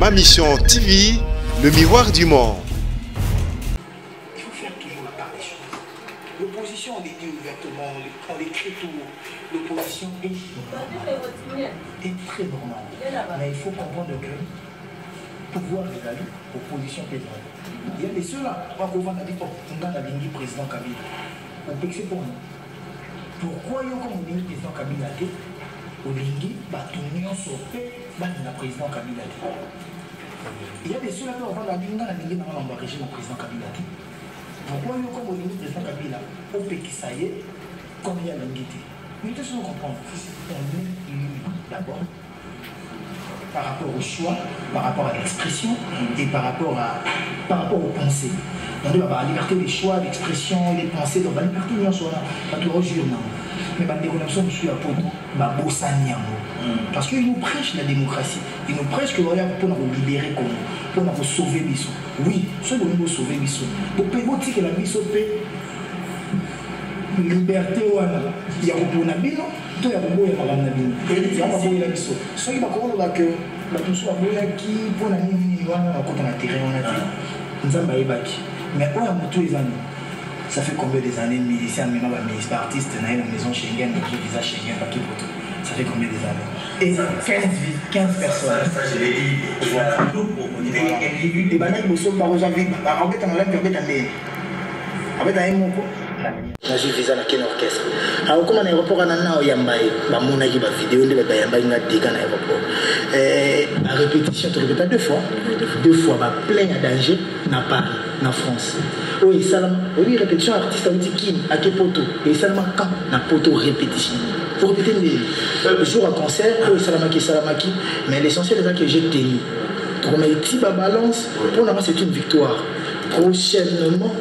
Ma Mission TV, le miroir du monde. Il faut faire toujours la part des choses. L'opposition, on les dit ouvertement, on l'écrit tout. L'opposition est très normale. Mais il faut comprendre que pouvoir égal, opposition est normale. Il y a des ceux-là, on a dit, on a la président Kabila. On peut que c'est pour nous. Pourquoi il y a comme le président Kabila au Lingui, l'union sauté, le président Kabila. Il y a des ceux-là qui ont la ligne dans la Lingui dans le régime au président Kabila. Pourquoi il y a comme le président Kabila au Péki ça y est, comme il y a l'Ingui. Nous devons comprendre, on est d'abord par rapport au choix, par rapport à l'expression et par rapport aux pensées. Donc, la liberté des choix, l'expression, les pensées, donc la liberté de soit là, pas toujours jurement. Mais la déconnexion nous suit à Poto, parce qu'ils nous prêchent la démocratie. Ils nous prêchent que voilà pour nous libérer comme pour nous sauver Bissot. Oui, ceux qui nous sauver Bissot. Pour payer que la Bissot paie liberté il y a pour Nabino, il y a pour Nabino. Il y a pour Nabino. Ceux qui va que la personne qui pour la nuit, on a terrain, on a dit. Nous avons baki. Mais on a tous les années. Ça fait combien des années musicien, maintenant artiste, dans la maison Schengen, dans le visa Schengen, papier pour tout. Ça fait combien des années? Et 15 personnes. Ça, je l'ai dit. Voilà. Et maintenant, nous sommes par aujourd'hui. En fait, on a l'air j'ai visa na ken orchestre. Alors comme un aéroport en a yambaye, ba mona ki ba vidéo de ba yambaye na dika na aéroport. À répétition, tu répètes deux fois ba plein à danger na Paris, na France. Oui, salam. Oui, répétition artiste antiquine à Kepoto et salam quand na poto répétition. Pour répéter les jours à concert, oui, salamaki, mais l'essentiel est que j'ai tenu. Donc mais si ba balance, pour moi c'est une victoire. Prochainement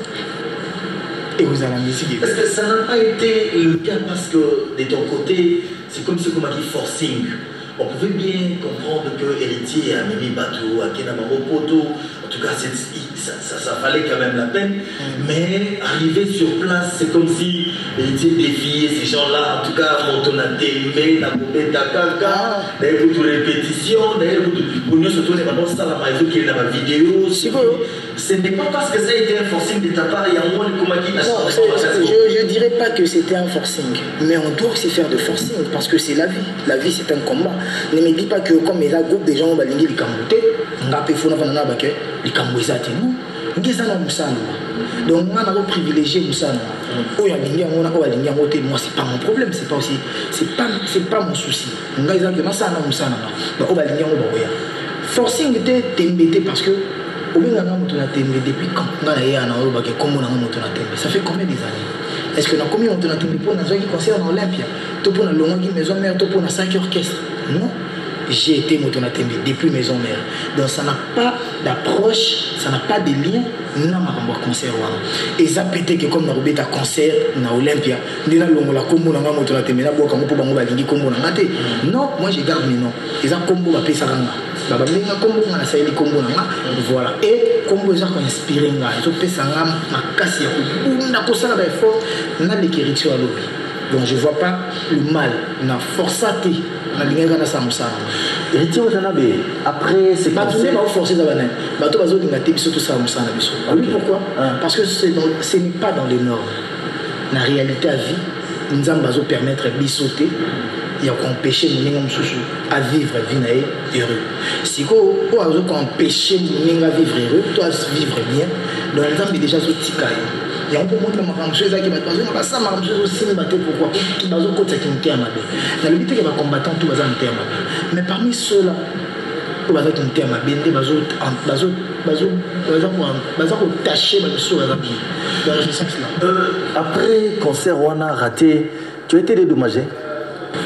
et vous allez la musique. Est-ce que ça n'a pas été le cas parce que de ton côté, c'est comme ce qu'on m'a dit forcing. On pouvait bien comprendre que héritier à Mimi Batou, à Kenamaro Poto, en tout cas ça valait quand même la peine. Mais arriver sur place, c'est comme si héritier défiait ces gens-là, en tout cas Montonatembe, Nakobe Takaka, d'ailleurs pour toute répétition, d'ailleurs pour nous surtout les mamans, ça la maison qui est dans ma vidéo. Ce n'est pas parce que ça a été un forcing de ta part, il y a un moment qui n'a pas. Je ne dirais pas que c'était un forcing, mais on doit aussi faire de forcing parce que c'est la vie. La vie c'est un combat. Ne me dis pas que comme il y a un groupe de gens qui ont été cambotés, on a pu faire les camboués. Non, donc on a privilégié Moussana. Moi c'est pas mon problème, c'est pas mon souci. On a forcing était embêté parce que depuis quand ça fait combien des années? Est-ce que nous avons combien de temps pour nous concerne Olympia? Tout pour nous maison mère, tout pour nous 5 orchestres? Non. J'ai été motonatembe depuis maison mère. Donc ça n'a pas d'approche, ça n'a pas de lien. Nous avons un concert. Et ça peut être que comme nous avons un concert à Olympia, nous avons un combo dans motonatembe, nous avons un combo non, moi je garde mes noms. Et ça combo va payer ça. Voilà. Et combo ça inspiré nga. Je peux ça ma casse ya ko na ko sala ba effort na l'écriture à l'obi. Donc je vois pas le mal na forçaté na linga na samsa. Héritier Ozanabe, après c'est pas tout le monde forcé dans banane. Bato bazo linga te biso tout ça musa na biso. Oui, pourquoi? Parce que ce n'est pas dans les normes. La réalité à vie, nous avons besoin de permettre bisoter. Il y a empêché à vivre heureux. Si on a empêché à vivre heureux, toi vivre bien, dans l'exemple déjà sur Tikaï. Et on peut montrer ma chose qui va pas ça, ma chose aussi, pourquoi? Qui va côté qui me terme. La limite qui va combattre tout va en terme. Mais parmi ceux-là, on va être un terme, après concert on a raté, tu as été dédommagé?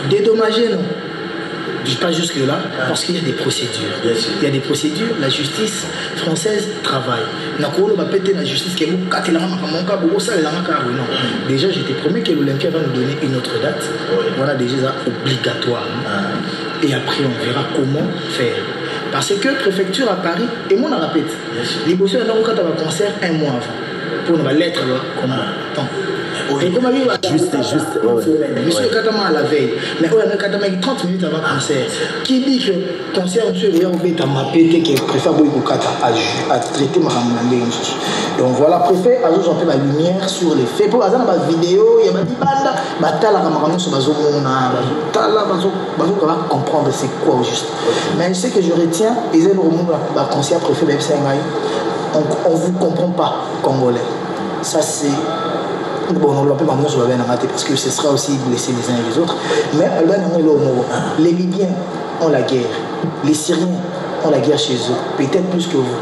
Dédommagé, non. Pas jusque-là, parce qu'il y a des procédures. Il y a des procédures, la justice française travaille. La justice qui est déjà, j'étais promis que l'Olympia va nous donner une autre date. Voilà déjà obligatoire. Et après, on verra comment faire. Parce que préfecture à Paris, et moi on répète, les bosses quand on va concert un mois avant. Pour nous lettre comment. Et comme juste. Monsieur Katama à la veille, mais on a 30 minutes avant le concert. Qui dit que le concert, monsieur, il y a un pété qui préfère à traiter ma ramande. Donc voilà, préfet, à nous, on fait la lumière sur les faits. Pour exemple, la vidéo, il y a des bandes, batala camarade sur Bazo, on va comprendre c'est quoi au juste. Mais ce que je retiens, ils ont le concert préfet de on ne vous comprend pas, Congolais. Ça c'est. Bon, on ne l'a pas maintenant sur la parce que ce sera aussi blesser les uns et les autres. Mais les Libyens ont la guerre. Les Syriens ont la guerre chez eux. Peut-être plus que vous.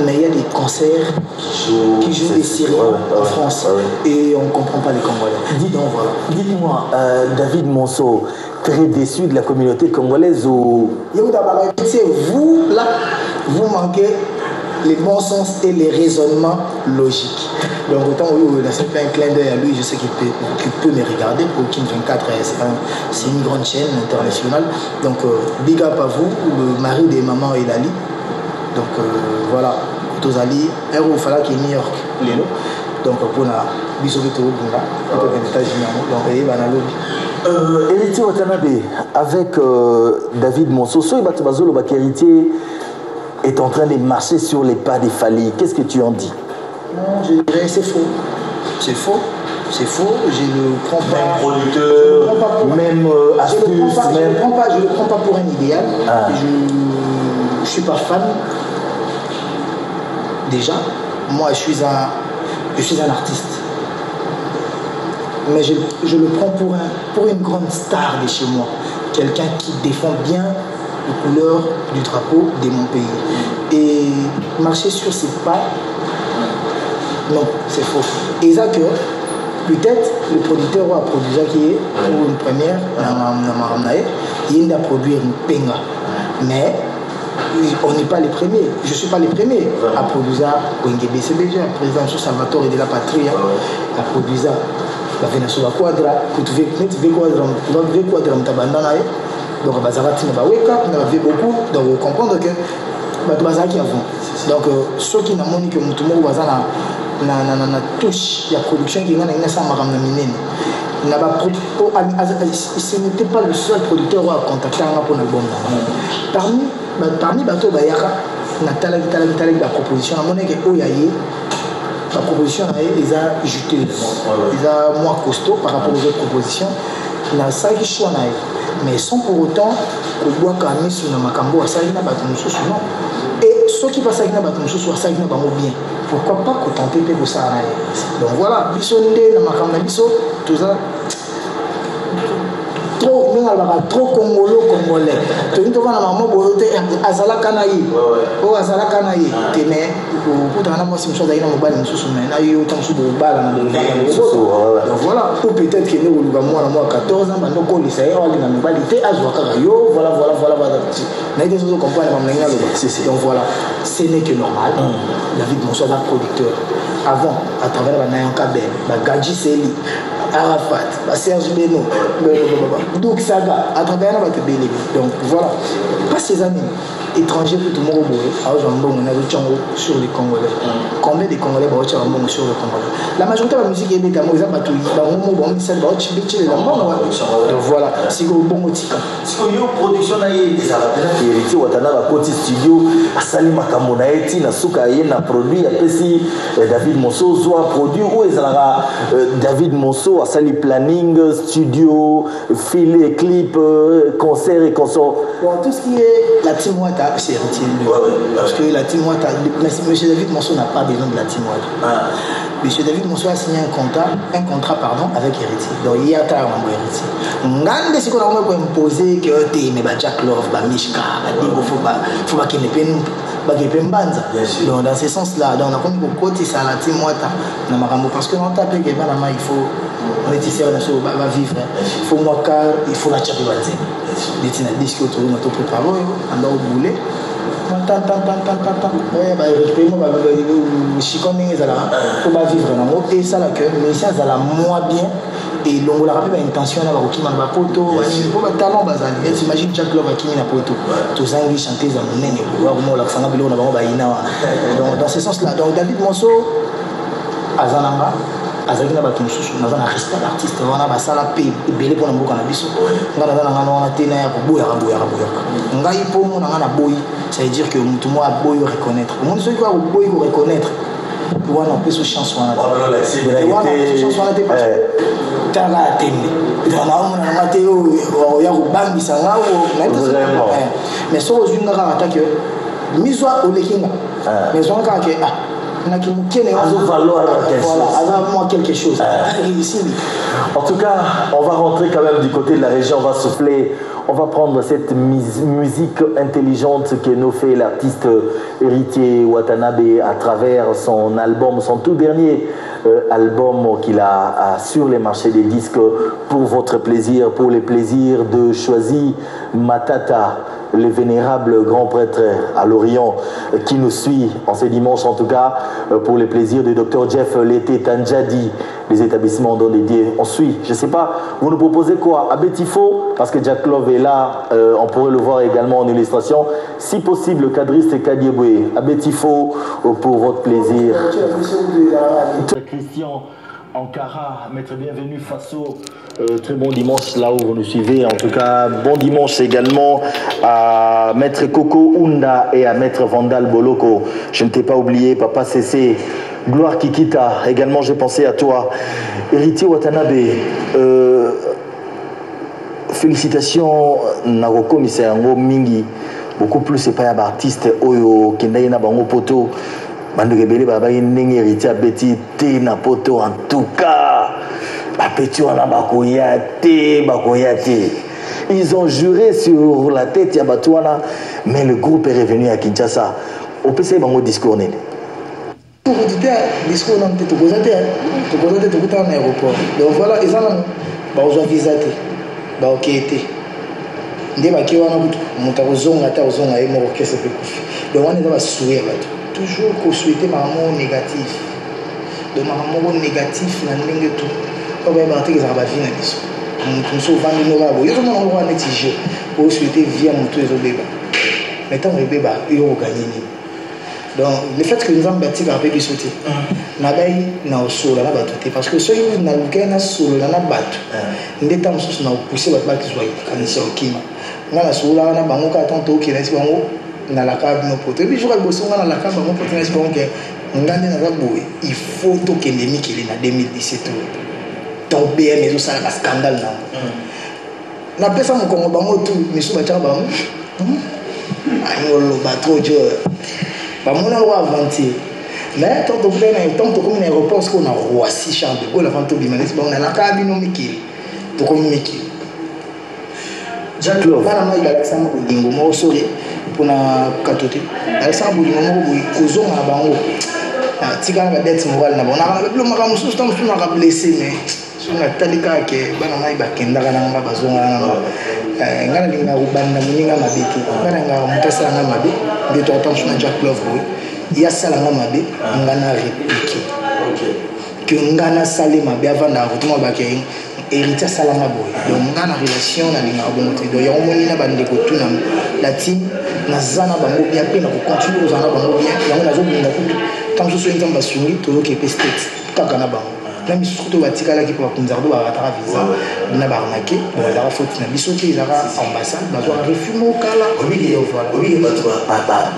Mais il y a des concerts qui jouent les Syriens en France. Et on ne comprend pas les Congolais. Dites-moi, David Monceau, très déçu de la communauté congolaise ou... Vous, là, vous manquez les bons sens et les raisonnements logiques. Donc autant où il a fait un clin d'œil à lui, je sais qu'il peut me regarder pour King 24, c'est une grande chaîne internationale. Donc big up à vous, le mari des mamans et Lali. Donc voilà, tous Ali, héros il fallait qu'il y ait New York, Lélo. Donc pour la bisouette au Bunga, pour les États-Unis, donc il y a Héritier Watanabe, avec David Monceau, et Batubazolo Héritier est en train de marcher sur les pas des Fali. Qu'est-ce que tu en dis? Non, je dirais c'est faux. C'est faux. C'est faux. Je ne prends pas. Même producteur, même astuce. Je ne le prends pas pour un idéal. Je ne suis pas fan. Déjà, moi je suis un artiste. Mais je le prends pour une grande star de chez moi. Quelqu'un qui défend bien les couleurs du drapeau de mon pays. Et marcher sur ses pas, non, c'est faux. Et ça que peut-être le producteur a produit ça qui est pour une première, il a produit une penga. Mais on n'est pas les premiers. Je ne suis pas les premiers à produire ça. BCBG, le président Salvatore de la Patrie, a produit ça. La Vénézuela Quadra, tu veux Quadra, donc Bazarati n'a pas wake up, n'a pas beaucoup, donc vous comprenez que Bazarati avant. Donc ceux qui n'ont pas que mon tour na touche la production qui est ça maram na minene. Ce n'était pas le seul producteur à contacter pour l'album. Parmi bateau bayaka na tala la proposition à mon que oyaye la proposition ils a jeté ils a moins costaud par rapport aux autres propositions na ça qui choix na mais sans pour autant que bois calmer sur le macambo à ça il n'a pas de sous non et ceux qui passent avec na bateau sous ça il n'a pas bien pourquoi pas contenter pour ça donc voilà bisondé na macambo biso tout ça trop congolais tu ne vois la maman bolote azala kanayi o azala kanayi mais pour dans la moi si chose d'ailleurs mobile mususu mais na yo tant sous bala na donc voilà ou peut-être que nous le moi 14 ans bando ko lisa yo ali na mobile te azwa kaka yo voilà na des choses comprendre comme l'ingala donc voilà ce n'est que normal David Monceau va producteur avant à travers la Nayanka Ben Gadji Seli Arafat, Serge Beno, donc Saga, à travers la Béné. Donc voilà, pas ces années étrangers pour tout le monde sur les Congolais. Combien de Congolais sur les Congolais? La majorité de la musique est bête, donc voilà, c'est un bon motif. Si vous avez production héritier Watanabe Koti Studio, Asali Makamonaeti, Nasuka Yena produit, après David Monceau soit produit, où est David Monceau, Asali planning, studio, filet, clip, concert et consort. Bon, tout ce qui est la team Wata, c'est héritier. Parce que la team Wata, M. David Monceau n'a pas besoin de la team Wata. M. David Monceau a signé un contrat avec héritier. Donc il y a un héritier. Ngande si on a imposé que tu mais Jack Love, Mishka, faut pas qu'il ne peine donc dans ce sens-là, on a comme beaucoup de ça la team Wata parce que on tape que il faut on est ici on va vivre. Il faut moi car il faut la chaper des disques autour de notre préparation on doit bouler et ça là que mais ça la moins bien et l'on la rappelle intention là qui m'a pas poto pour talent bazali t'imagines Jack Love qui n'a poto tous anglais chanter za monene voir comment la fanga bilo na ba ina donc dans ce sens là donc David Monceau azananga azaki na bato mosusu naza na respect d'artiste wana basala pe ebele mpona mboka na biso ngai naza na ngana wana te na ya koboyaka ngai mpo mona ngai na boyi ça veut dire que motu mo aboyi reconnaître omoni soki kaka koboyi koreconnaître wana opeso chance wana chance wana te taka ya tembe naomona nanga te oya kobambisa nga mais soki ozwi nga kaka atake miswa olekinga mais zonga kaka ke quelque chose. En tout cas, on va rentrer quand même du côté de la région, on va souffler, on va prendre cette musique intelligente que nous fait l'artiste Héritier Watanabe à travers son album, son tout dernier album qu'il a sur les marchés des disques pour votre plaisir, pour les plaisirs de Choisi Matata, le vénérable grand prêtre à l'Orient qui nous suit en ce dimanche, en tout cas pour les plaisirs de Dr Jeff Lété Tanjadi, les établissements dont dédiés. On suit, je ne sais pas, vous nous proposez quoi? Abetifo, parce que Jack Love est là, on pourrait le voir également en illustration. Si possible, cadriste et Kadieboué. Abetifo pour votre plaisir. Christian Ankara, maître bienvenue Faso. Très bon dimanche là où vous nous suivez. En tout cas, bon dimanche également à maître Coco Unda et à maître Vandal Boloko. Je ne t'ai pas oublié, Papa Cessé, Gloire Kikita. Également, j'ai pensé à toi. Héritier Watanabe, félicitations Nago commissaire Ngo Mingi. Beaucoup plus, c'est pas un artiste Oyo Kendaina Bango Poto. Bandebele Baba Nengi Héritier Betty T na Poto. En tout cas, ils ont juré sur la tête ya Batouana, mais le groupe est revenu à Kinshasa. Au PC, bango discours né. Discours non, tu causes en aéroport. Donc voilà, ils ont visité, ok été. Ndé baki wana kutu mutazonga ta ozonga et mo kese pe kufi. Donc on est dans souhait toujours qu'on souhaiter maman négatif. Donc maman négatif na ndenge tout. On va partir que ça va venir na biso. Nous sommes vendus nos rabos. Ils ont un petit jeu pour souhaiter via mon tour et bébé. Maintenant le bébé ils ont gagné. Donc le fait que nous avons bâti un peu sauter. Na bai na osolo na batoté parce que ceux qui na lukena solo na bato. Ndeta mususu na pousser bato ba kizwa kanisa okima. Ngana solo na bango ka tanto ki na si bango na la cave no poto. Et puis je vais bosser na la cave bango poto na si bango ke ngande na boye. Il faut to kendemi ki na 2017. Ton BM et tout ça un scandale là. Na pesa mon Congo bango tout misu ba cha bango. Ayolo ba trop dur. Ba mona lo avancer. Mais tant que vous êtes tant que comme un aéroport qu'on a Roissy Charles de Gaulle avant tout bimanes ba on a la cabine mikili. To comme mikili. Jack Love. Bana mai Alexandre Bolingo mo sori pour na katote. Alexandre Bolingo mo boy kozonga na bango. Tika na dette morale na bona. Na blo maka mususu tant mususu na blessé mais na talika ke bana mai bakendaka na ngaba bazonga na ngana linga ubanda muninga mabeki bana nga mutasa na mabe ndeto attention na Jack Love boy ya sala nga mabe ngana répliquer que ngana salé mabe avant na retourner bakay héritier sala nga boy donc ngana relation na linga bon donc ya omoni na bande ko tuna la team na zana bango bien pe na ko continuer zana bango bien yango nazo binda kutu tant so so nzamba sungi to ke pestet kaka na bango. Même surtout batikala qui pour kunzardo ba ratara visa na ba arnaquer ba faute na biso ki zara ambassade ba zo refumo kala oui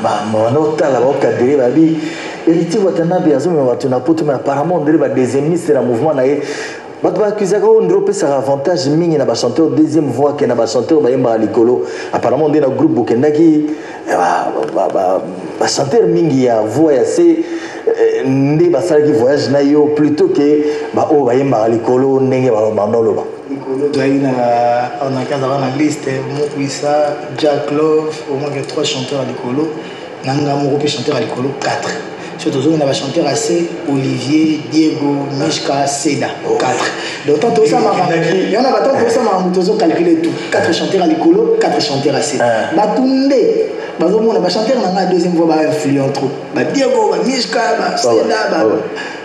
ba monota la boka de ba bi Héritier Watanabe azome watu na poto mais apparemment ndele ba deuxième ministre la mouvement na ye bato bakuzaka o ndelo pesa avantage mingi na ba chanteur deuxième voix que na ba chanteur ba yemba likolo apparemment ndena groupe bokendaki ba chanteur mingi ya voix ya c'est ndé basalaki voyage na yo plutôt que ba o bayemba likolo ndenge ba bandolo ba likolo doina on a quand dans la liste Mokwisa Jack Love au moins que 3 chanteurs à likolo nanga mo pe chanteur à likolo 4 surtout on a ba chanteur assez Olivier Diego Mishka Seda 4 donc tant ça m'a il y en a pas tant ça m'a mutozo calculer tout 4 chanteurs à likolo 4 chanteurs assez batunde bazo mona ba chanteur na deuxième voix ba influent trop ba Diego ba Mishka ba Seda ba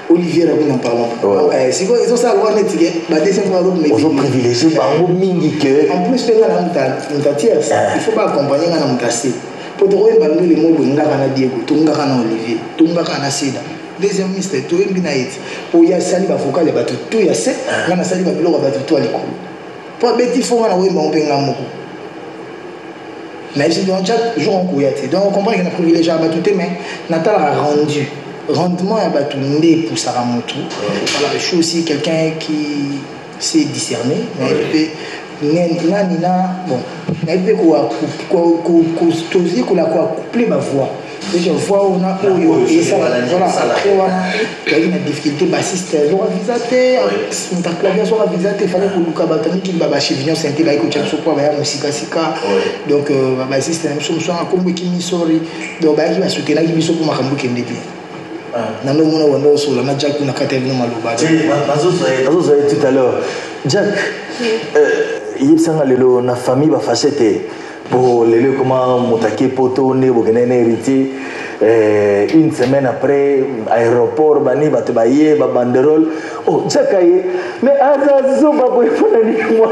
Olivier là nous parlons c'est quoi ils ont ça loin netike ba deuxième voix mais ils ont privilégié bango mingi que en plus pe na mutatier il faut pas accompagner na mutasi pour trouver bango les mots ngaka na Diego tungaka na Olivier tungaka na Seda deuxième ministre to yembi na eti po ya sali ba vocal ya bato to ya se ngana sali ba biloko bato to alikolo po beti fo ngana wemba mpenga moko mais je donc chaque jour on couillate donc on comprend qu'il y a un privilège à bato mais natal a rendu rendement à bato ndé pour Sarah Motu voilà je suis aussi quelqu'un qui sait discerner mais nina bon naipe quoi tozi kula quoi coupler ma voix je vois on a et ça voilà après on a une difficulté bassiste on a visité on a clavier on a visité fallait que Luka Batani qui baba chivignon senté ba écouter so quoi ba musique sika donc bassiste même so a comme qui mi sorry donc ba qui va soutenir qui biso pour makambo kende bien nando mona wando so la Jack na kata vino maloba nazo tout à l'heure Jack yebisanga lelo na famille ba fachete pour lelo comment motake poto ne bokene héritier une semaine après aéroport bani bato baye ba banderole oh Jakaye mais azazo ba boy fona ni moi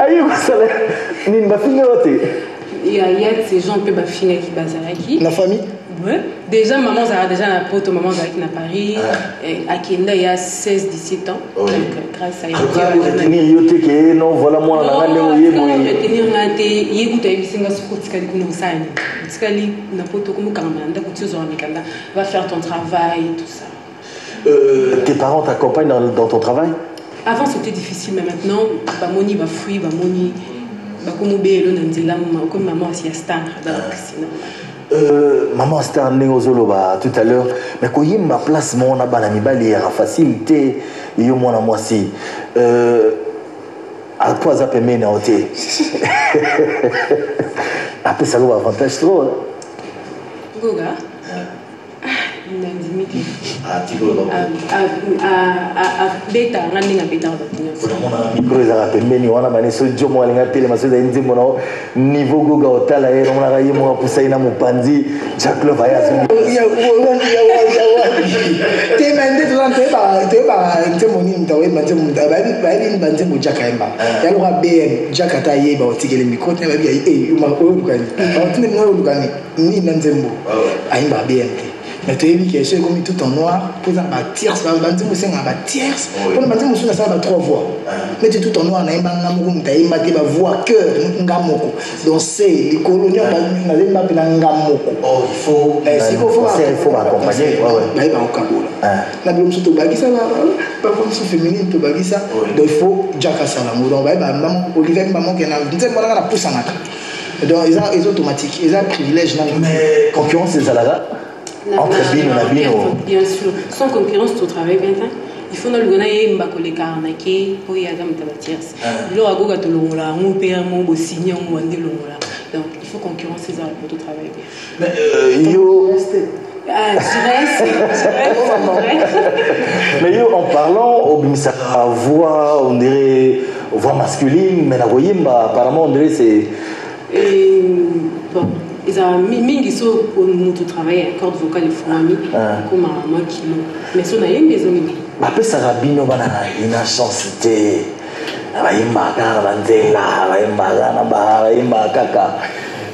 ayi ko sala ni ba fingote il y a ces gens peu ba finga qui bazaraki la famille. Ouais. Déjà, maman Zara, déjà la pote, maman Zara qui n'a Paris, à Kenda il y a 16-17 ans. Donc, grâce à elle. retenir non, voilà moi, on a retenir va faire ton travail et tout ça. Tes parents t'accompagnent dans ton travail? Avant c'était difficile, mais maintenant, Bamoni va fuir, Bamoni, comme maman aussi à Star. Donc, sinon. Maman c'était en néozoloba tout à l'heure mais quand il ma place mon abanami bali a facilité yo mona moi si à quoi ça permet na hoté après ça lo avantage trop Goga beta ngani beta micro za pembeni wana bane so jomo alinga tele maso za nzimbo na niveau Goga otala yero mona ga yimo pusa ina mupanzi Jack Love ya te mende te ba ntemoni mtawe mtamu ba ntembo Jack Aimba ya lo BM Jack ataye ba otikele micro te ba bi uma ko lukani ba tine mo lukani ni ntembo Aimba BM. Mais tu as vu qu'il y a comme tout en noir, pour ça, ma tierce, ma tierce, pour le matin, ça va trois voix. Mais tu tout en noir, tu as voix que Ngamoko. Donc c'est les coloniaux, on a des maps Ngamoko. Oh, il faut accompagner. Il va au Kabola. La blonde surtout Bagissa, pas comme si féminine, tout Bagissa. Donc il faut Jack Salamou. Donc, Olivier Maman qui a dit, voilà, la pousse en acte. Donc ils sont automatiques, ils ont un privilège. Mais concurrence, c'est ça là. Entre Bino et Bino. Bien sûr. Sans concurrence, tu travailles bien. Il faut que nous ayons un peu de carnaquet pour y aller à la tierce. Il faut que nous ayons un peu de signer un peu de donc il faut concurrencer ça pour tout travailler bien. Mais yo. Mais yo, en parlant, sa voix, on dirait voix masculine, mais la voyimba, apparemment, on dirait c'est. Bon. Ils ont mis qui sont pour nous travailler corde vocale et fourmi comme un kilo mais ça n'a rien besoin de après ça rabino bana une chance c'était baimba kaka banzela baimba na baimba kaka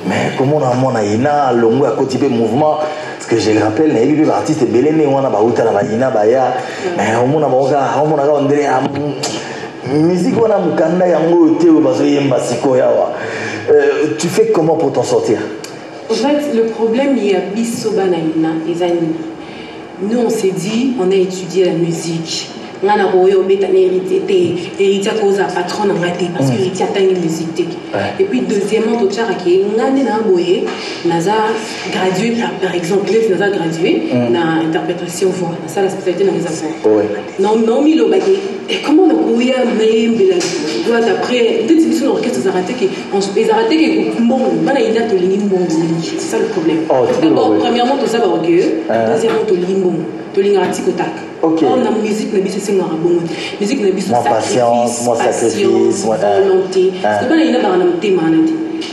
mais comment on a mon ina longo à côté du mouvement parce que je le rappelle na bibi artiste belene wana ba uta na baina baya mais on mona on dirait musique wana mukanda yango te bazo yemba siko yawa tu fais comment pour t'en sortir? En fait, le problème, il y a Bissobanaïna et Zanini. Nous, on s'est dit, on a étudié la musique. On a hérité à cause d'un patron en raté parce que hérité a une musique. Et puis, deuxièmement, on a gradué, par exemple, on a gradué dans l'interprétation voix. Ça, la spécialité dans les affaires. Non, mais comment on a eu un après, peut-être que l'orchestre a raté que bon, c'est ça le problème. D'abord, premièrement, tout ça va orgueilleux. Deuxièmement, tout limbo. On a musique, musique, sacrifice, volonté. C'est pas une thème.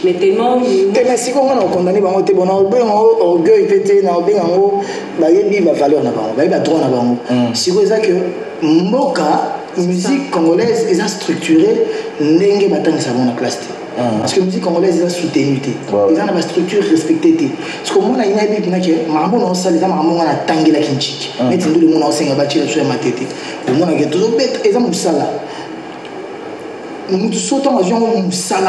Mais tellement. Mais si on a condamné, on a orgueil, on a valeur, on a droit. Si vous avez que Moka, musique congolaise, est structurée, n'est pas dans la classe. parce que la musique congolaise est soutenue, ils ont une structure respectée. Parce que moi, il y a des gens qui ont salle, ils ont tangué la kinchik. Mais tout le monde a enseigné à bâtir sur ma tête. Au moins, il y a toujours bête, ils ont une salle. Nous sautons à un salle.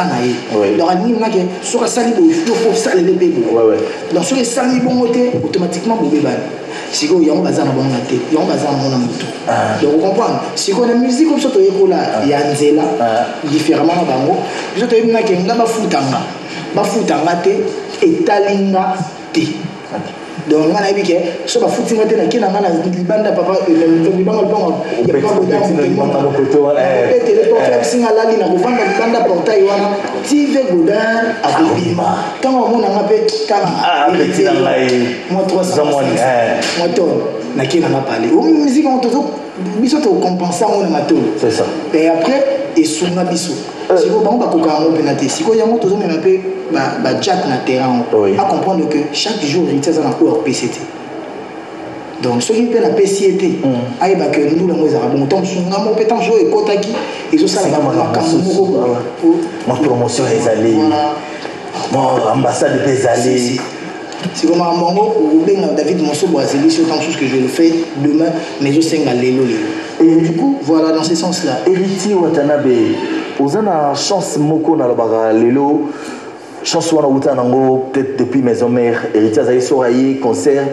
Donc, il y a des sur la salle, il faut saler les bébés. Donc, sur les salles, automatiquement, vous bébé. Si vous avez un bazar dans la tête, il y a un bazar dans la moto. Donc, vous comprenez? Si vous avez la musique comme ça, il y a un zéla, différemment dans le bango. Vous avez un qui est un bafoutanga. Bafoutanga te, et talinga te. Donc, on a dit que si vous avez un qui est un banda, papa, il y a un c'est ça. Et après, et sur ma biso. Si vous avez si vous avez un jack na terrain, à comprendre que chaque jour, il y a un cours PCT. Donc, ceux qui ont la PCT, ils ont que nous, nous avons ma promotion est allée. Mon ambassade est allée. Si vous avez David Monceau, c'est autant de choses que je le fais demain, mais je sais que l'élo. Et du coup, voilà, dans ce sens-là. Héritier Watanabe, vous avez la chance moko na la l'élo. Chance wana utanango peut-être depuis maison mère. Héritier Azaï Soraï, concert.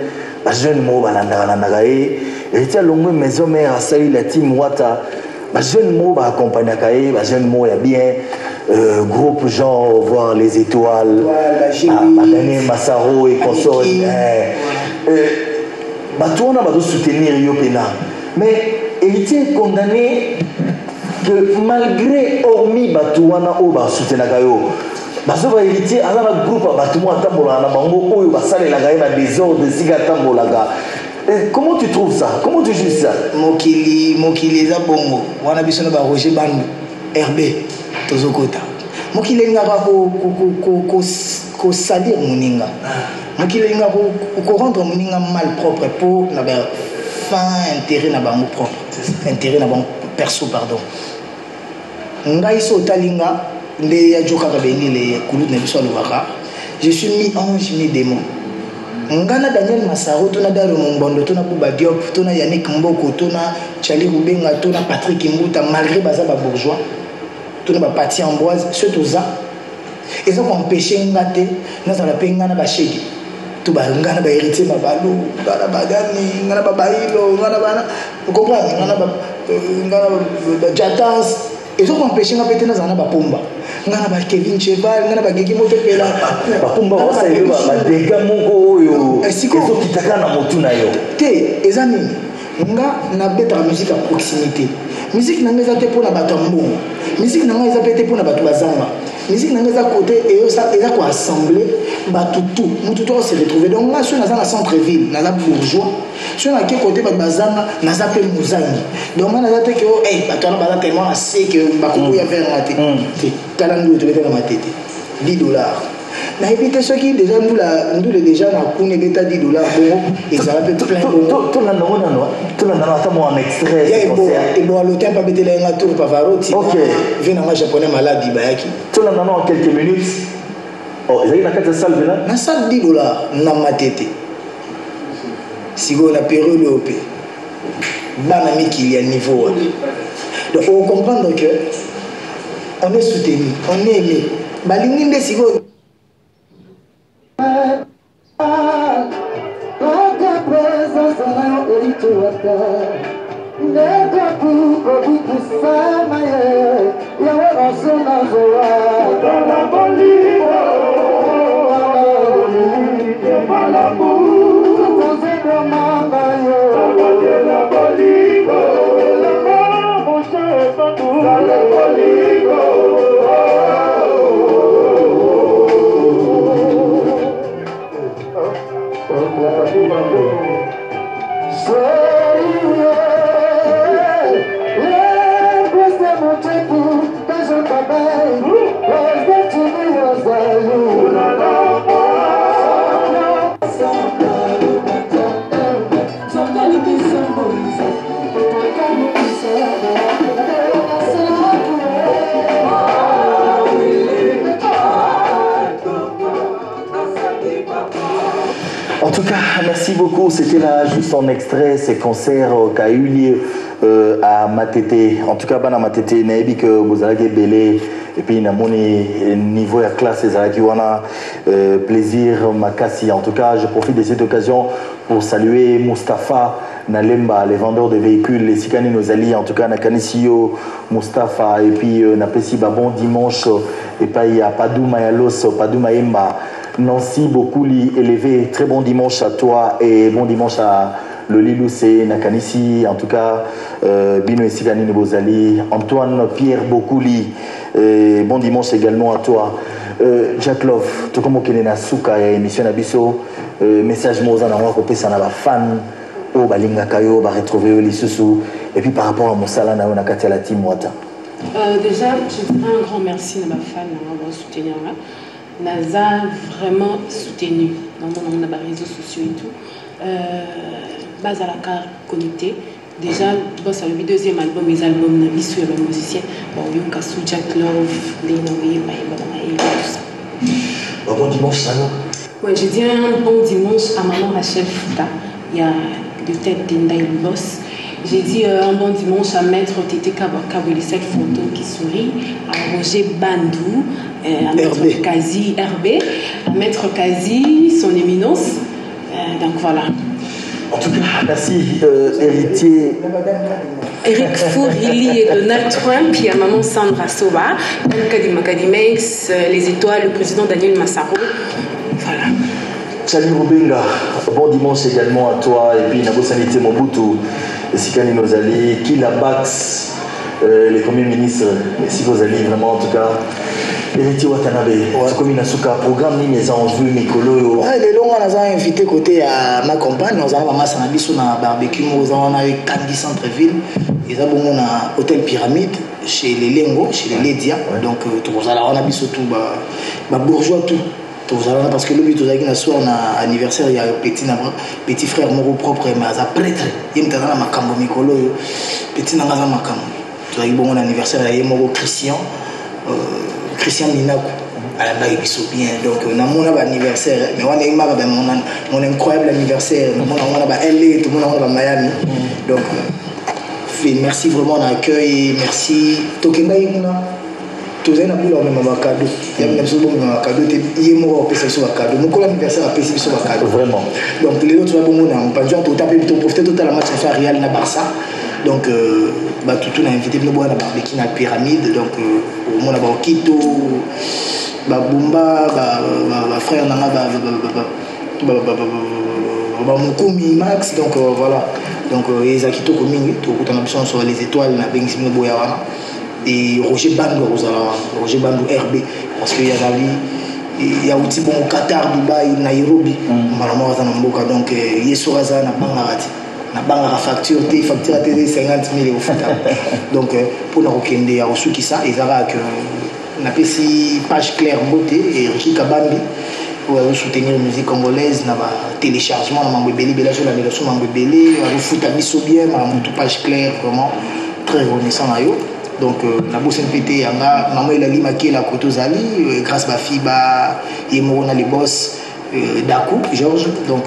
La jeune mot balandagae. Héritier longue maison mère à Saï la team Wata. La jeune mot va accompagner Kae. La jeune mot y a bien. Groupe genre voir les étoiles, Daniel Massaro et consorts. On a soutenir Yopena. Mais héritier est condamné que malgré hormis Batouana ou Soutenagayo, Bazoba héritier a un groupe à Batouana Tambola, Bango, ou Bassale Lagaï, la désordre de Siga Tambolaga. Comment tu trouves ça? Comment tu juges ça? Mokili Zabongo, Wana Bissona Roger Bandou, RB. Tozokota mokilenga ko salir moninga mokilenga ko rendre moninga mal propre pour na ba fin intérêt na bango propre intérêt na bango perso pardon ngai so talinga nde ya joka ka benile kulut na biso lobaka je suis mi ange mi démon ngana Daniel Massaro tona Daro Mombondo tona Bouba Diop tona Yannick Mboko tona Charlie Rubenga tona Patrick Mbuta malgré baza ba bourgeois tout le parti Ambroise, surtout ça. Ils ont empêché un gâté, nous avons payé un bachegi. Tout le monde a hérité ma balou, ngana bagani, ngana babailo, ngana bana. Vous comprenez? Ngana jatas. Ils ont empêché un gâté, nous avons bapomba. Ngana ba Kevin Cheval, ngana ba Gigi Motopela. Bapomba ça y est, ba dégâts mongo yo. Ils ont quitté na motuna yo. Té, ezani. Nga na bête la musique à proximité. Musique n'a pas été pour la batambo. Musique n'a pas été pour la batouazama. Musique n'a pas été côté et ça est quoi assembler batoutou. Nous tout se retrouver. Donc là sur la centre-ville, dans la bourgeois. Sur la côté batouazama, dans la paix mouzangi. Donc on a dit que hey batouana bata tellement assez que bakou ya faire rater. Talango te mettre dans ma tête. $10. Na éviter ceux qui déjà nous déjà na kune beta $10 bon et ça va peut plein tout la non attends un extrait et bon le temps pas bêter la tour Pavarotti OK vient en japonais malade bayaki tout la non en quelques minutes oh il y a une carte salle là na salle $10 na matete sigo na période op bana miki il y a niveau donc faut comprendre que on est soutenu on est aimé balingi nde sigo En tout cas, merci beaucoup. C'était là juste en extrait, ces concerts qui ont eu lieu à Matete. En tout cas, à Matete, Naïbi que vous avez belé. Et puis, na mon niveau de classe, on a plaisir, Makassi. En tout cas, je profite de cette occasion pour saluer Mustapha Nalemba, les vendeurs de véhicules, les Sikani Nozali. En tout cas, Nakanisio, Mustapha. Et puis, Napesi Babon dimanche. Et puis, il y a Padou Mayalos, Padou Maemba. Nancy Bokouli élevé, très bon dimanche à toi et bon dimanche à Loli Loussé, Nakanisi, en tout cas Bino Essigani Nobozali, Antoine Pierre Bokouli, bon dimanche également à toi. Jack Love, tout comme au na Souka et émission Nabiso, message Mozana, on va couper ça na fan, au Balinga Kayo, va retrouver les sous et puis par rapport à Moussala, on a Katia la team Wata. Déjà, je dirais un grand merci à ma fan, à mon soutenir là. Naza vraiment soutenu dans les réseaux sociaux et tout. Base à la carte connectée. Déjà, c'est le deuxième album, les albums Nabi sur les musiciens. Bon, il y a Jack Love, Lénoé, tout ça. Bon dimanche, alors. Ouais, j'ai dit un bon dimanche à maman Rachel Fouta. Il y a de tête d'Indaï Boss. J'ai dit un bon dimanche à Maître Tété Kaboueli, cette photo qui sourit, à Roger Bandou, à Maître Kazi RB, à Maître Kazi, son éminence. Donc voilà. En tout cas, merci, héritier. Eric Fourili et Donald Trump, puis à maman Sandra Soba, Makadimex, les étoiles, le président Daniel Massaro. Voilà. Charlie Rubenga, bon dimanche également à toi, et puis Nabo Sanité Mobutu. Sikani Nozali, Kila Bax, les premiers ministres, si vous allez vraiment en tout cas, Héritier Watanabe, comme Inasuka, programme Nines en vue, Mikolo. Les longs, on a invité côté à ma compagne, nous avons massé un barbecue, nous avons eu Kandi Centre-Ville, ils ont un hôtel Pyramide chez les Lengo, chez les Lédia, donc on a vu surtout bourgeois tout. Parce que le but de la soirée, on a anniversaire, il y a un petit frère moro propre, mais il y a un prêtre, il y a un makambo Mikolo, petit nanga makambo. Tu as eu bon anniversaire, il y a un Christian Minaku, à la bague bien. Donc, on a mon anniversaire, mais on a eu mon incroyable anniversaire, on a LA, tout le monde a Miami. Donc, merci vraiment de l'accueil, merci. Tokemba Yuna. Tous les gens ont même un cadeau. Il y a même chose un cadeau. Il y a mort au sur un cadeau. Mon anniversaire a payé sur un cadeau. Vraiment. Donc les autres on pas jouer tout taper tout profiter tout à la match faire Real na Barça. Donc tout on a invité nous boire na barbecue na pyramide. Donc au monde ba Quito, ba Bumba, ba frère na ba Mukumi Max. Donc voilà. Donc les Akito coming tout on a besoin sur les étoiles na Bengisi no boya et Roger Bandou RB parce qu'il y a aussi bon Qatar, Dubaï, Nairobi, donc il y a sur Raza na banga facture des 50 000 euros. Donc pour nous requender il y a aussi qui ça ils avaient que na pesi page claire beauté et Ricky Kabambi pour soutenir la musique congolaise na téléchargement na mambebeli bela sur la mélodie mambebeli on fout à biso bien ma page claire vraiment très reconnaissant là yo. Donc la bosse NPT maman il a limaqué la côte aux alliés grâce à ma fille on a les boss Dakou Georges donc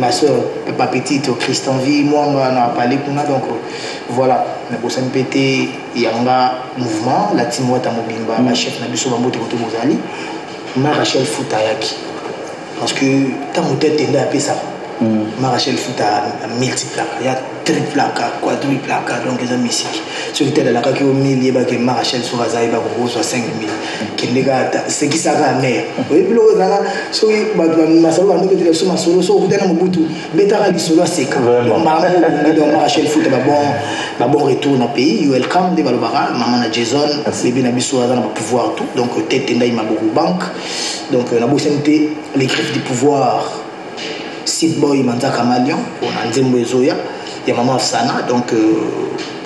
ma soeur pas petite Christian Vie moi on a parlé pour nous donc voilà la bosse NPT il y a un mouvement la team Wata Mobimba la chef Nabiso Bambote côté aux alliés ma Rachel Foutayaki parce que tant mon tête est appelé ça ma Rachel Fouta multiplaque il y a triplaque quadruplaque donc les musique sur le tel la qui au milieu que ma Rachel sur Azaï va reçoit 5 000 qui les gars c'est qui ça va mère oui puis le là sur ma solo va nous sur ma solo sur vous dans mon boutou betara li solo c'est quand donc ma Rachel Fouta bon retour dans pays you welcome de balobara maman Jason c'est bien abisso dans pouvoir tout donc tête ndai ma beaucoup banque donc la bossente les griffes du pouvoir Sid Boy Manzaka Malion, on a Nzembo Ezoya, il y a Maman Afsana, donc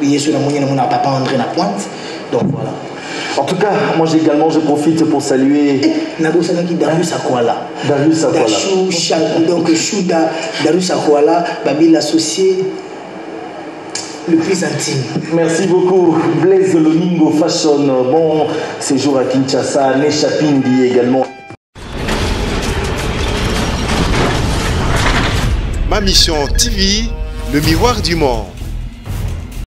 il y a sur la moyenne, on a papa André la pointe, donc voilà. En tout cas, moi également je profite pour saluer Nagosana qui Darius Akwala. Darius Akwala. Donc Chouda, Darius Akwala, Babi l'associé le plus intime. Merci beaucoup. Blaise Loningo Fashion, bon séjour à Kinshasa, Nesha Pindi également. Mission TV, le miroir du monde.